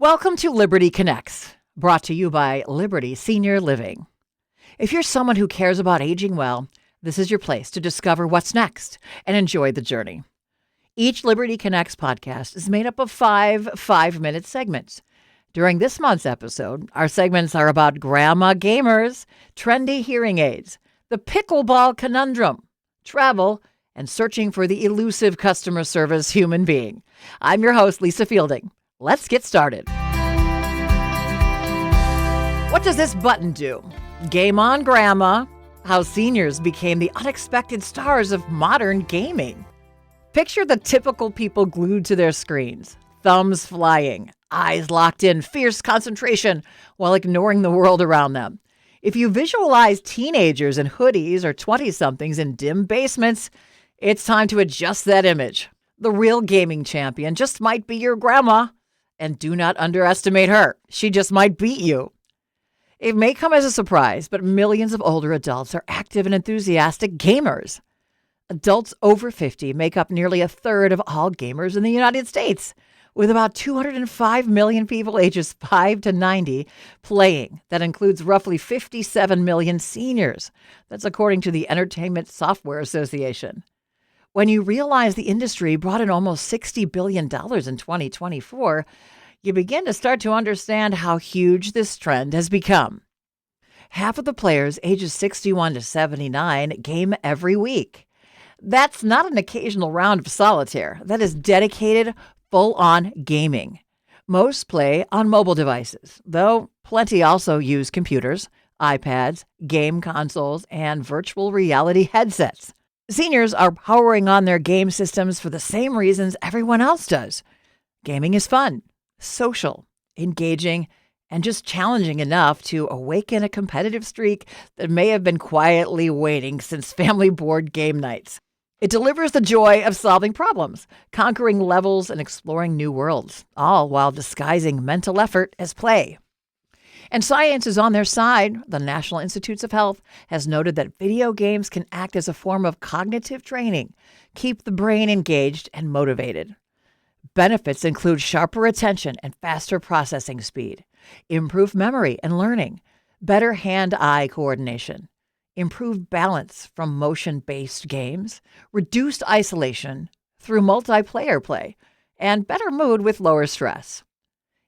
Welcome to Liberty Connects, brought to you by Liberty Senior Living. If you're someone who cares about aging well, this is your place to discover what's next and enjoy the journey. Each Liberty Connects podcast is made up of five-minute segments. During this month's episode, our segments are about grandma gamers, trendy hearing aids, the pickleball conundrum, travel, and searching for the elusive customer service human being. I'm your host, Lisa Fielding. Let's get started. What does this button do? Game on, Grandma. How seniors became the unexpected stars of modern gaming. Picture the typical people glued to their screens, thumbs flying, eyes locked in fierce concentration while ignoring the world around them. If you visualize teenagers in hoodies or 20-somethings in dim basements, it's time to adjust that image. The real gaming champion just might be your grandma. And do not underestimate her. She just might beat you. It may come as a surprise, but millions of older adults are active and enthusiastic gamers. Adults over 50 make up nearly a third of all gamers in the United States, with about 205 million people ages 5 to 90 playing. That includes roughly 57 million seniors. That's according to the Entertainment Software Association. When you realize the industry brought in almost $60 billion in 2024, you begin to start to understand how huge this trend has become. Half of the players ages 61 to 79 game every week. That's not an occasional round of solitaire. That is dedicated, full-on gaming. Most play on mobile devices, though plenty also use computers, iPads, game consoles, and virtual reality headsets. Seniors are powering on their game systems for the same reasons everyone else does. Gaming is fun, social, engaging, and just challenging enough to awaken a competitive streak that may have been quietly waiting since family board game nights. It delivers the joy of solving problems, conquering levels, and exploring new worlds, all while disguising mental effort as play. And science is on their side. The National Institutes of Health has noted that video games can act as a form of cognitive training, keep the brain engaged and motivated. Benefits include sharper attention and faster processing speed, improved memory and learning, better hand-eye coordination, improved balance from motion-based games, reduced isolation through multiplayer play, and better mood with lower stress.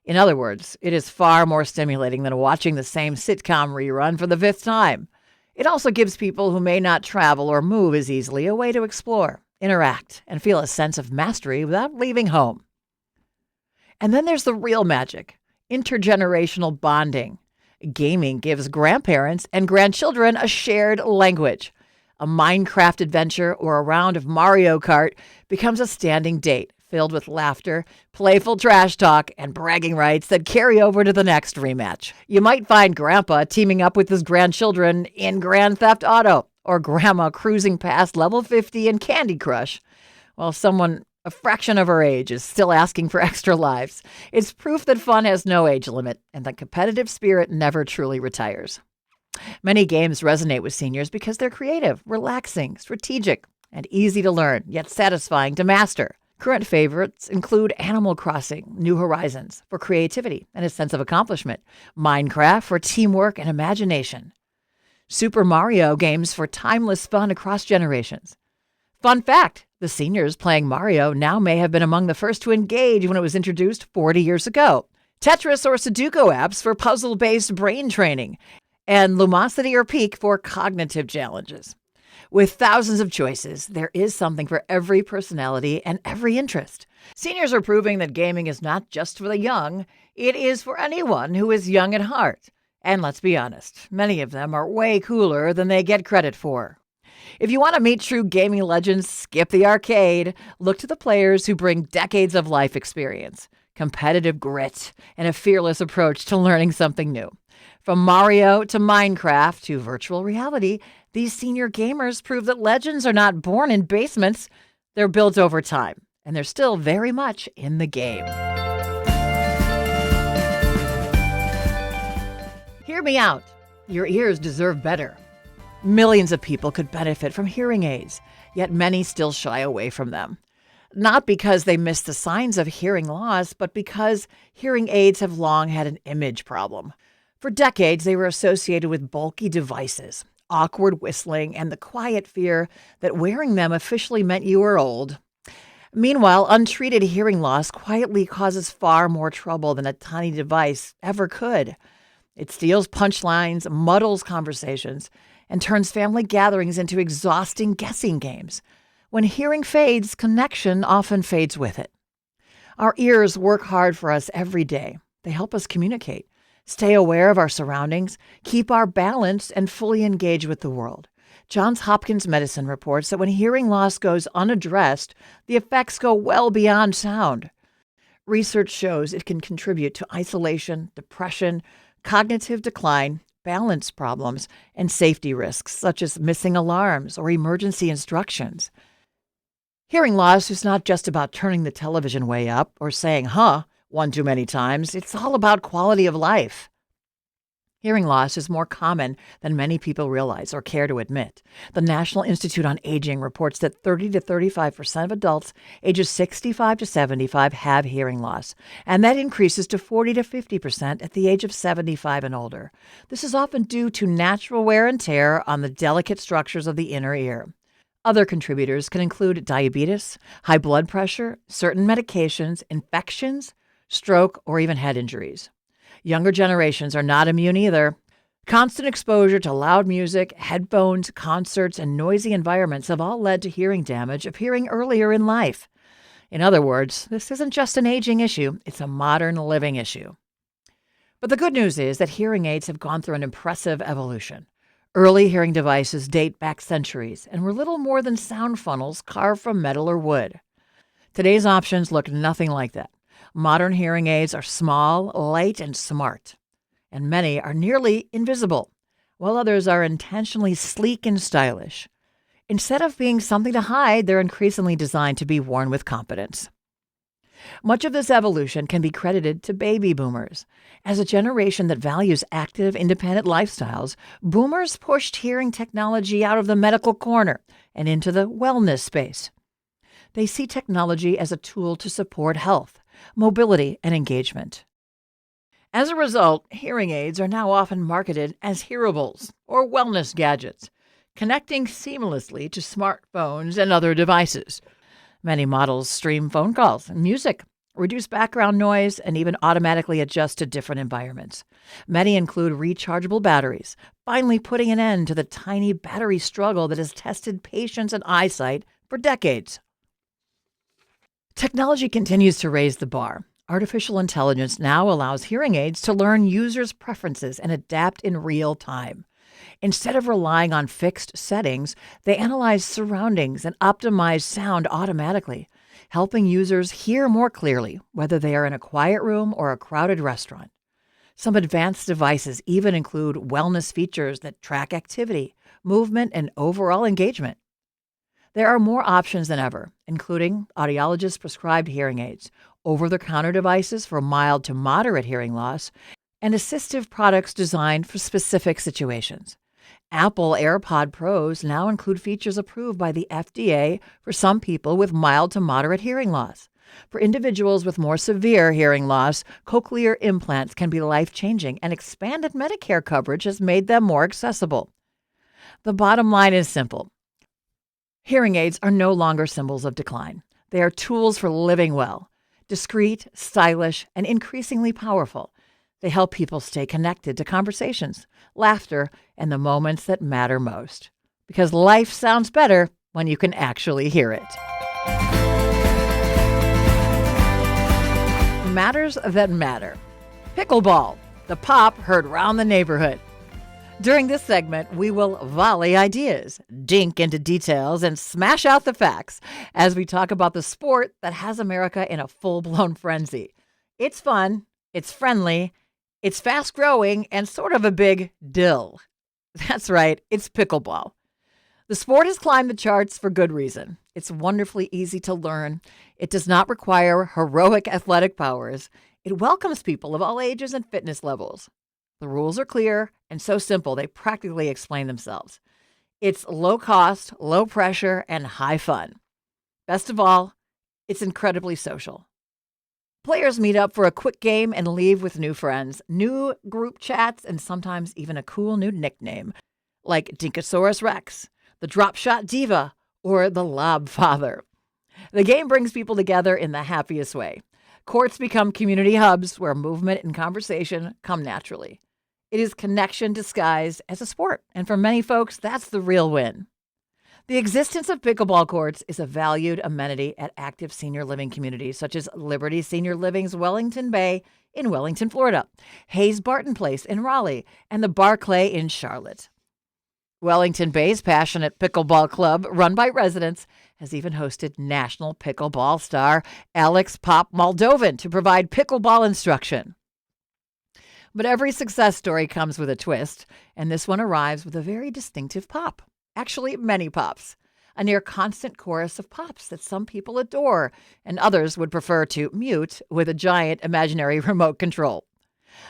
In other words, it is far more stimulating than watching the same sitcom rerun for the 5th time. It also gives people who may not travel or move as easily a way to explore, interact, and feel a sense of mastery without leaving home. And then there's the real magic, intergenerational bonding. Gaming gives grandparents and grandchildren a shared language. A Minecraft adventure or a round of Mario Kart becomes a standing date, filled with laughter, playful trash talk, and bragging rights that carry over to the next rematch. You might find Grandpa teaming up with his grandchildren in Grand Theft Auto, or Grandma cruising past level 50 in Candy Crush, while someone a fraction of her age is still asking for extra lives. It's proof that fun has no age limit, and the competitive spirit never truly retires. Many games resonate with seniors because they're creative, relaxing, strategic, and easy to learn, yet satisfying to master. Current favorites include Animal Crossing: New Horizons for creativity and a sense of accomplishment, Minecraft for teamwork and imagination, Super Mario games for timeless fun across generations. Fun fact, the seniors playing Mario now may have been among the first to engage when it was introduced 40 years ago. Tetris or Sudoku apps for puzzle-based brain training, and Lumosity or Peak for cognitive challenges. With thousands of choices, there is something for every personality and every interest. Seniors are proving that gaming is not just for the young, it is for anyone who is young at heart. And let's be honest, many of them are way cooler than they get credit for. If you want to meet true gaming legends, skip the arcade. Look to the players who bring decades of life experience, competitive grit, and a fearless approach to learning something new. From Mario to Minecraft to virtual reality, these senior gamers prove that legends are not born in basements. They're built over time, and they're still very much in the game. Hear me out. Your ears deserve better. Millions of people could benefit from hearing aids, yet many still shy away from them. not because they miss the signs of hearing loss, but because hearing aids have long had an image problem. For decades, they were associated with bulky devices, awkward whistling, and the quiet fear that wearing them officially meant you were old. Meanwhile, untreated hearing loss quietly causes far more trouble than a tiny device ever could. It steals punchlines, muddles conversations, and turns family gatherings into exhausting guessing games. When hearing fades, connection often fades with it. Our ears work hard for us every day. They help us communicate, stay aware of our surroundings, keep our balance, and fully engage with the world. Johns Hopkins Medicine reports that when hearing loss goes unaddressed, the effects go well beyond sound. Research shows it can contribute to isolation, depression, cognitive decline, balance problems, and safety risks such as missing alarms or emergency instructions. Hearing loss is not just about turning the television way up or saying, huh, one too many times. It's all about quality of life. Hearing loss is more common than many people realize or care to admit. The National Institute on Aging reports that 30 to 35% of adults ages 65 to 75 have hearing loss, and that increases to 40 to 50% at the age of 75 and older. This is often due to natural wear and tear on the delicate structures of the inner ear. Other contributors can include diabetes, high blood pressure, certain medications, infections, stroke, or even head injuries. Younger generations are not immune either. Constant exposure to loud music, headphones, concerts, and noisy environments have all led to hearing damage appearing earlier in life. In other words, this isn't just an aging issue, it's a modern living issue. But the good news is that hearing aids have gone through an impressive evolution. Early hearing devices date back centuries and were little more than sound funnels carved from metal or wood. Today's options look nothing like that. Modern hearing aids are small, light, and smart, and many are nearly invisible, while others are intentionally sleek and stylish. Instead of being something to hide, they're increasingly designed to be worn with confidence. Much of this evolution can be credited to baby boomers. As a generation that values active, independent lifestyles, boomers pushed hearing technology out of the medical corner and into the wellness space. They see technology as a tool to support health, mobility, and engagement. As a result, hearing aids are now often marketed as hearables or wellness gadgets, connecting seamlessly to smartphones and other devices. Many models stream phone calls and music, reduce background noise, and even automatically adjust to different environments. Many include rechargeable batteries, finally putting an end to the tiny battery struggle that has tested patience and eyesight for decades. Technology continues to raise the bar. Artificial intelligence now allows hearing aids to learn users' preferences and adapt in real time. Instead of relying on fixed settings, they analyze surroundings and optimize sound automatically, helping users hear more clearly, whether they are in a quiet room or a crowded restaurant. Some advanced devices even include wellness features that track activity, movement, and overall engagement. There are more options than ever, including audiologist-prescribed hearing aids, over-the-counter devices for mild to moderate hearing loss, and assistive products designed for specific situations. Apple AirPod Pros now include features approved by the FDA for some people with mild to moderate hearing loss. For individuals with more severe hearing loss, cochlear implants can be life-changing, and expanded Medicare coverage has made them more accessible. The bottom line is simple. Hearing aids are no longer symbols of decline. They are tools for living well, discreet, stylish, and increasingly powerful. They help people stay connected to conversations, laughter, and the moments that matter most. Because life sounds better when you can actually hear it. Matters that matter. Pickleball, the pop heard round the neighborhood. During this segment, we will volley ideas, dink into details, and smash out the facts as we talk about the sport that has America in a full-blown frenzy. It's fun, it's friendly, it's fast-growing, and sort of a big deal. That's right, it's pickleball. The sport has climbed the charts for good reason. It's wonderfully easy to learn. It does not require heroic athletic powers. It welcomes people of all ages and fitness levels. The rules are clear and so simple they practically explain themselves. It's low cost, low pressure, and high fun. Best of all, It's incredibly social. Players meet up for a quick game and leave with new friends, new group chats, and sometimes even a cool new nickname, like Dinkosaurus Rex, the Drop Shot Diva, or the Lob Father. The game brings people together in the happiest way. Courts become community hubs where movement and conversation come naturally. It is connection disguised as a sport, and for many folks, that's the real win. The existence of pickleball courts is a valued amenity at active senior living communities such as Liberty Senior Living's Wellington Bay in Wellington, Florida, Hayes Barton Place in Raleigh, and the Barclay in Charlotte. Wellington Bay's passionate pickleball club, run by residents, has even hosted national pickleball star Alex Pop Moldovan to provide pickleball instruction. But every success story comes with a twist, and this one arrives with a very distinctive pop. Actually, many pops. A near constant chorus of pops that some people adore, and others would prefer to mute with a giant imaginary remote control.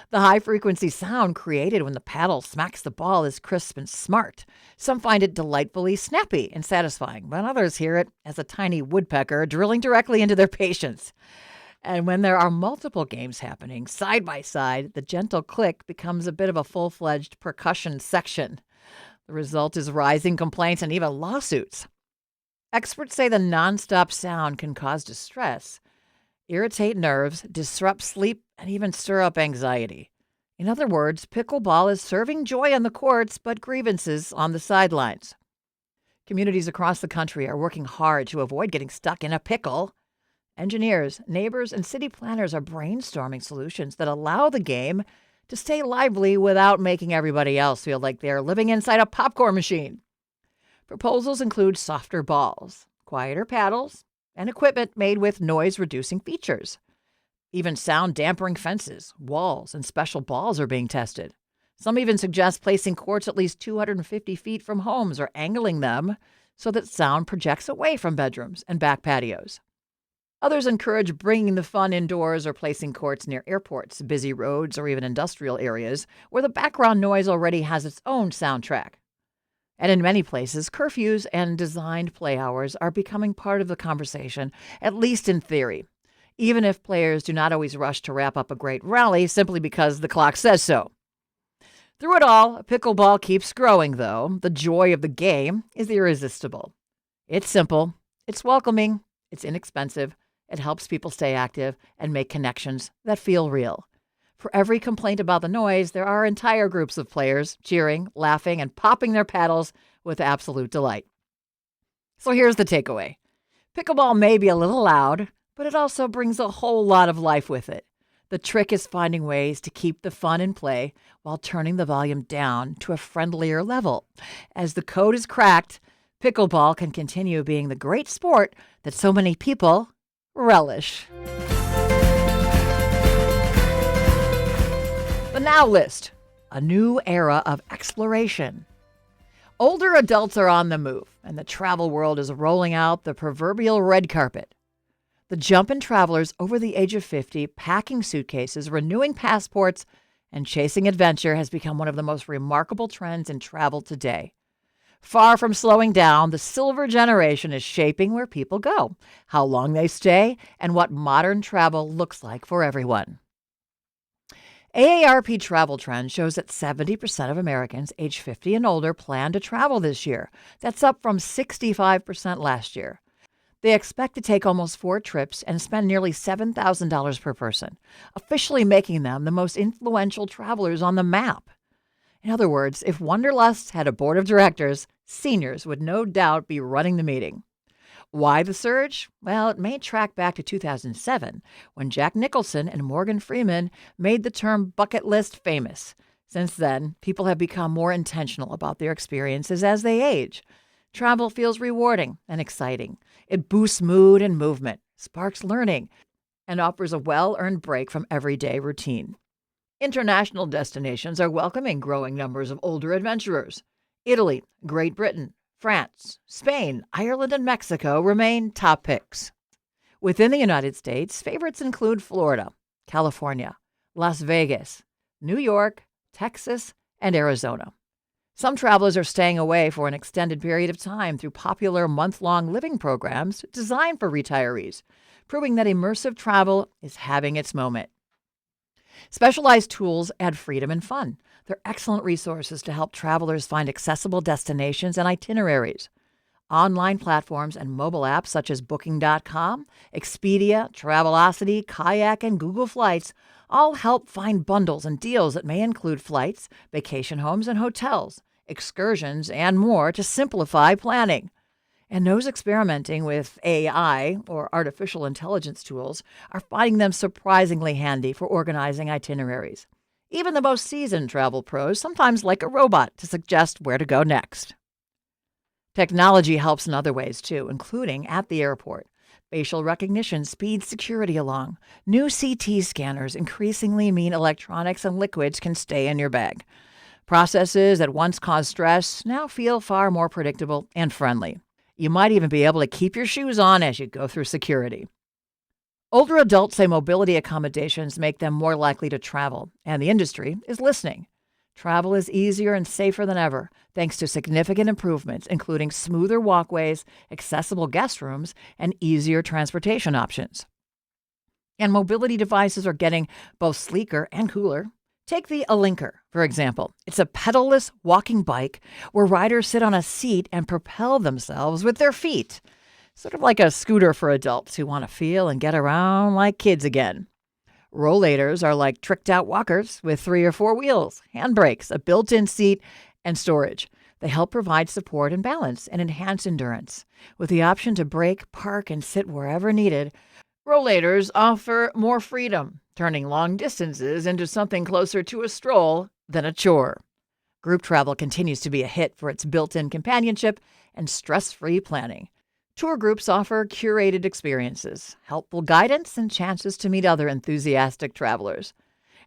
The high-frequency sound created when the paddle smacks the ball is crisp and smart. Some find it delightfully snappy and satisfying, but others hear it as a tiny woodpecker drilling directly into their patience. And when there are multiple games happening side by side, the gentle click becomes a bit of a full-fledged percussion section. The result is rising complaints and even lawsuits. Experts say the nonstop sound can cause distress, irritate nerves, disrupt sleep, and even stir up anxiety. In other words, pickleball is serving joy on the courts, but grievances on the sidelines. Communities across the country are working hard to avoid getting stuck in a pickle. Engineers, neighbors, and city planners are brainstorming solutions that allow the game to stay lively without making everybody else feel like they're living inside a popcorn machine. Proposals include softer balls, quieter paddles, and equipment made with noise-reducing features. Even sound-dampening fences, walls, and special balls are being tested. Some even suggest placing courts at least 250 feet from homes or angling them so that sound projects away from bedrooms and back patios. Others encourage bringing the fun indoors or placing courts near airports, busy roads, or even industrial areas where the background noise already has its own soundtrack. And in many places, curfews and designed play hours are becoming part of the conversation, at least in theory, even if players do not always rush to wrap up a great rally simply because the clock says so. Through it all, pickleball keeps growing, though. The joy of the game is irresistible. It's simple, it's welcoming, it's inexpensive, it helps people stay active and make connections that feel real. For every complaint about the noise, there are entire groups of players cheering, laughing, and popping their paddles with absolute delight. So here's the takeaway. Pickleball may be a little loud, but it also brings a whole lot of life with it. The trick is finding ways to keep the fun in play while turning the volume down to a friendlier level. As the code is cracked, pickleball can continue being the great sport that so many people relish. The Now List, a new era of exploration. Older adults are on the move, and the travel world is rolling out the proverbial red carpet. The jump in travelers over the age of 50, packing suitcases, renewing passports, and chasing adventure has become one of the most remarkable trends in travel today. Far from slowing down, the silver generation is shaping where people go, how long they stay, and what modern travel looks like for everyone. AARP Travel Trend shows that 70% of Americans age 50 and older plan to travel this year. That's up from 65% last year. They expect to take almost 4 trips and spend nearly $7,000 per person, officially making them the most influential travelers on the map. In other words, if Wanderlust had a board of directors, seniors would no doubt be running the meeting. Why the surge? Well, it may track back to 2007, when Jack Nicholson and Morgan Freeman made the term bucket list famous. Since then, people have become more intentional about their experiences as they age. Travel feels rewarding and exciting. It boosts mood and movement, sparks learning, and offers a well-earned break from everyday routine. International destinations are welcoming growing numbers of older adventurers. Italy, Great Britain, France, Spain, Ireland, and Mexico remain top picks. Within the United States, favorites include Florida, California, Las Vegas, New York, Texas, and Arizona. Some travelers are staying away for an extended period of time through popular month-long living programs designed for retirees, proving that immersive travel is having its moment. Specialized tools add freedom and fun. They're excellent resources to help travelers find accessible destinations and itineraries. Online platforms and mobile apps such as Booking.com, Expedia, Travelocity, Kayak, and Google Flights all help find bundles and deals that may include flights, vacation homes and hotels, excursions, and more to simplify planning. And those experimenting with AI, or artificial intelligence tools, are finding them surprisingly handy for organizing itineraries. Even the most seasoned travel pros sometimes like a robot to suggest where to go next. Technology helps in other ways, too, including at the airport. Facial recognition speeds security along. New CT scanners increasingly mean electronics and liquids can stay in your bag. Processes that once caused stress now feel far more predictable and friendly. You might even be able to keep your shoes on as you go through security. Older adults say mobility accommodations make them more likely to travel, and the industry is listening. Travel is easier and safer than ever, thanks to significant improvements, including smoother walkways, accessible guest rooms, and easier transportation options. And mobility devices are getting both sleeker and cooler. Take the Alinker, for example. It's a pedalless walking bike where riders sit on a seat and propel themselves with their feet. Sort of like a scooter for adults who want to feel and get around like kids again. Rollators are like tricked-out walkers with 3 or 4 wheels, handbrakes, a built-in seat, and storage. They help provide support and balance and enhance endurance. With the option to brake, park, and sit wherever needed, rollators offer more freedom, turning long distances into something closer to a stroll than a chore. Group travel continues to be a hit for its built-in companionship and stress-free planning. Tour groups offer curated experiences, helpful guidance, and chances to meet other enthusiastic travelers.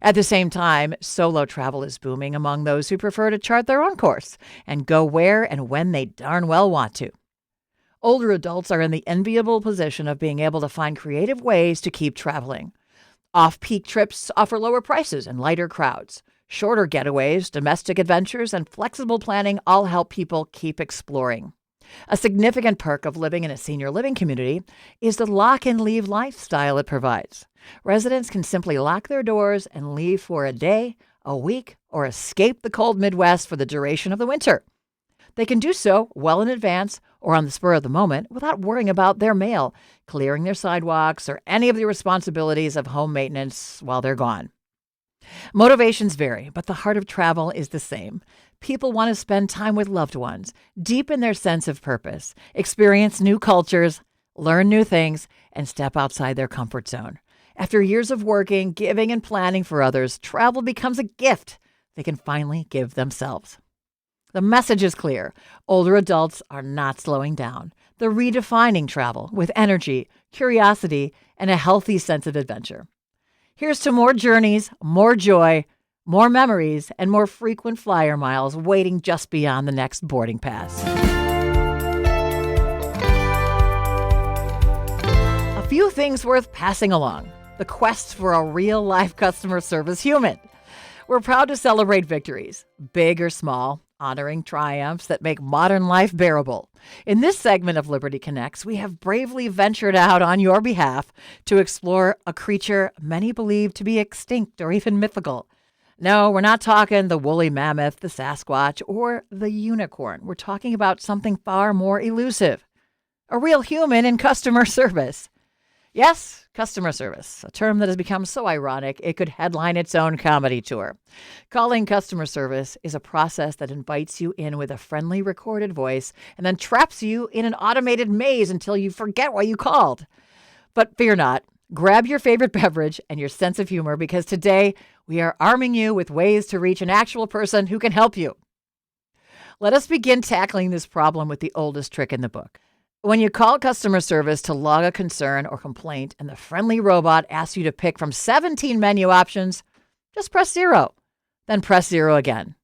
At the same time, solo travel is booming among those who prefer to chart their own course and go where and when they darn well want to. Older adults are in the enviable position of being able to find creative ways to keep traveling. Off-peak trips offer lower prices and lighter crowds. Shorter getaways, domestic adventures, and flexible planning all help people keep exploring. A significant perk of living in a senior living community is the lock-and-leave lifestyle it provides. Residents can simply lock their doors and leave for a day, a week, or escape the cold Midwest for the duration of the winter. They can do so well in advance or on the spur of the moment without worrying about their mail, clearing their sidewalks, or any of the responsibilities of home maintenance while they're gone. Motivations vary, but the heart of travel is the same. People want to spend time with loved ones, deepen their sense of purpose, experience new cultures, learn new things, and step outside their comfort zone. After years of working, giving, and planning for others, travel becomes a gift they can finally give themselves. The message is clear. Older adults are not slowing down. They're redefining travel with energy, curiosity, and a healthy sense of adventure. Here's to more journeys, more joy, more memories, and more frequent flyer miles waiting just beyond the next boarding pass. A few things worth passing along. The quest for a real-life customer service human. We're proud to celebrate victories, big or small, honoring triumphs that make modern life bearable. In this segment of Liberty Connects, we have bravely ventured out on your behalf to explore a creature many believe to be extinct or even mythical. No, we're not talking the woolly mammoth, the Sasquatch, or the unicorn. We're talking about something far more elusive. A real human in customer service. Yes, customer service, a term that has become so ironic it could headline its own comedy tour. Calling customer service is a process that invites you in with a friendly recorded voice and then traps you in an automated maze until you forget why you called. But fear not. Grab your favorite beverage and your sense of humor because today we are arming you with ways to reach an actual person who can help you. Let us begin tackling this problem with the oldest trick in the book. When you call customer service to log a concern or complaint and the friendly robot asks you to pick from 17 menu options, just press 0. Then press 0 again.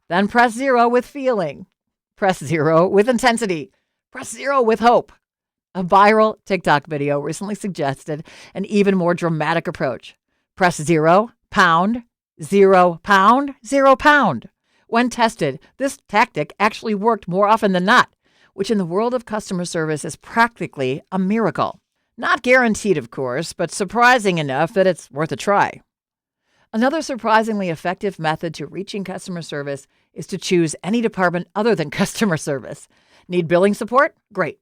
Then press 0 with feeling. Press 0 with intensity. Press 0 with hope. A viral TikTok video recently suggested an even more dramatic approach. Press 0, pound, 0, pound, 0, pound. When tested, this tactic actually worked more often than not, which in the world of customer service is practically a miracle. Not guaranteed, of course, but surprising enough that it's worth a try. Another surprisingly effective method to reaching customer service is to choose any department other than customer service. Need billing support? Great.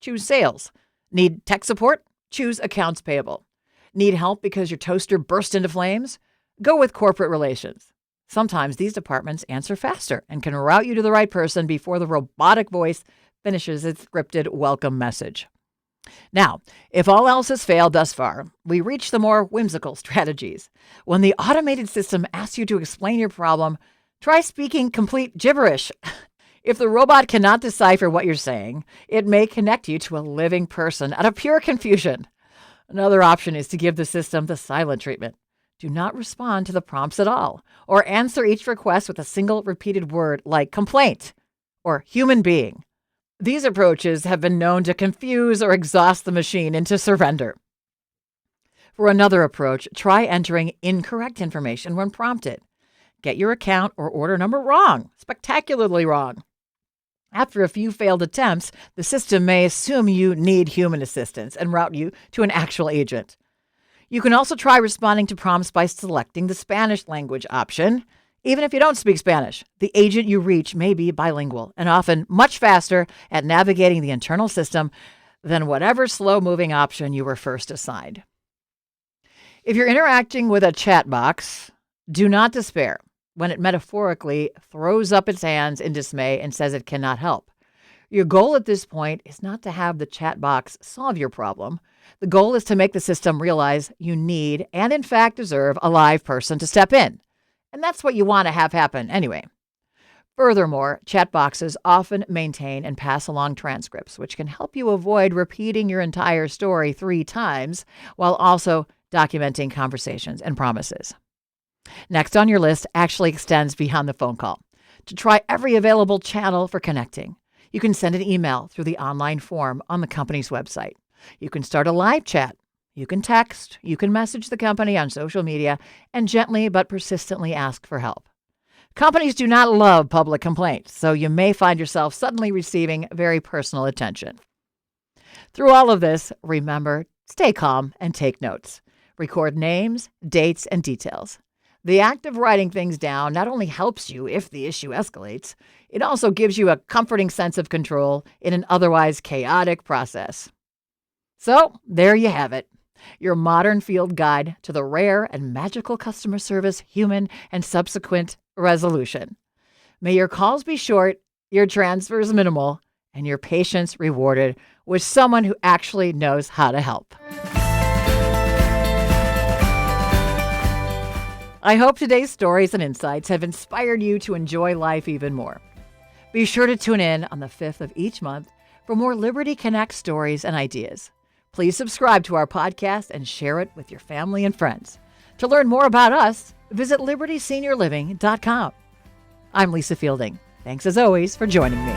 Choose sales. Need tech support? Choose accounts payable. Need help because your toaster burst into flames? Go with corporate relations. Sometimes these departments answer faster and can route you to the right person before the robotic voice finishes its scripted welcome message. Now, if all else has failed thus far, we reach the more whimsical strategies. When the automated system asks you to explain your problem, try speaking complete gibberish. If the robot cannot decipher what you're saying, it may connect you to a living person out of pure confusion. Another option is to give the system the silent treatment. Do not respond to the prompts at all, or answer each request with a single repeated word like complaint or human being. These approaches have been known to confuse or exhaust the machine into surrender. For another approach, try entering incorrect information when prompted. Get your account or order number wrong, spectacularly wrong. After a few failed attempts, the system may assume you need human assistance and route you to an actual agent. You can also try responding to prompts by selecting the Spanish language option. Even if you don't speak Spanish, the agent you reach may be bilingual and often much faster at navigating the internal system than whatever slow-moving option you were first assigned. If you're interacting with a chat box, do not despair when it metaphorically throws up its hands in dismay and says it cannot help. Your goal at this point is not to have the chat box solve your problem. The goal is to make the system realize you need and in fact deserve a live person to step in. And that's what you want to have happen anyway. Furthermore, chat boxes often maintain and pass along transcripts, which can help you avoid repeating your entire story 3 times while also documenting conversations and promises. Next on your list actually extends beyond the phone call. To try every available channel for connecting, you can send an email through the online form on the company's website. You can start a live chat. You can text. You can message the company on social media and gently but persistently ask for help. Companies do not love public complaints, so you may find yourself suddenly receiving very personal attention. Through all of this, remember, stay calm and take notes. Record names, dates, and details. The act of writing things down not only helps you if the issue escalates, it also gives you a comforting sense of control in an otherwise chaotic process. So, there you have it. Your modern field guide to the rare and magical customer service, human, and subsequent resolution. May your calls be short, your transfers minimal, and your patience rewarded with someone who actually knows how to help. I hope today's stories and insights have inspired you to enjoy life even more. Be sure to tune in on the 5th of each month for more Liberty Connect stories and ideas. Please subscribe to our podcast and share it with your family and friends. To learn more about us, visit libertyseniorliving.com. I'm Lisa Fielding. Thanks as always for joining me.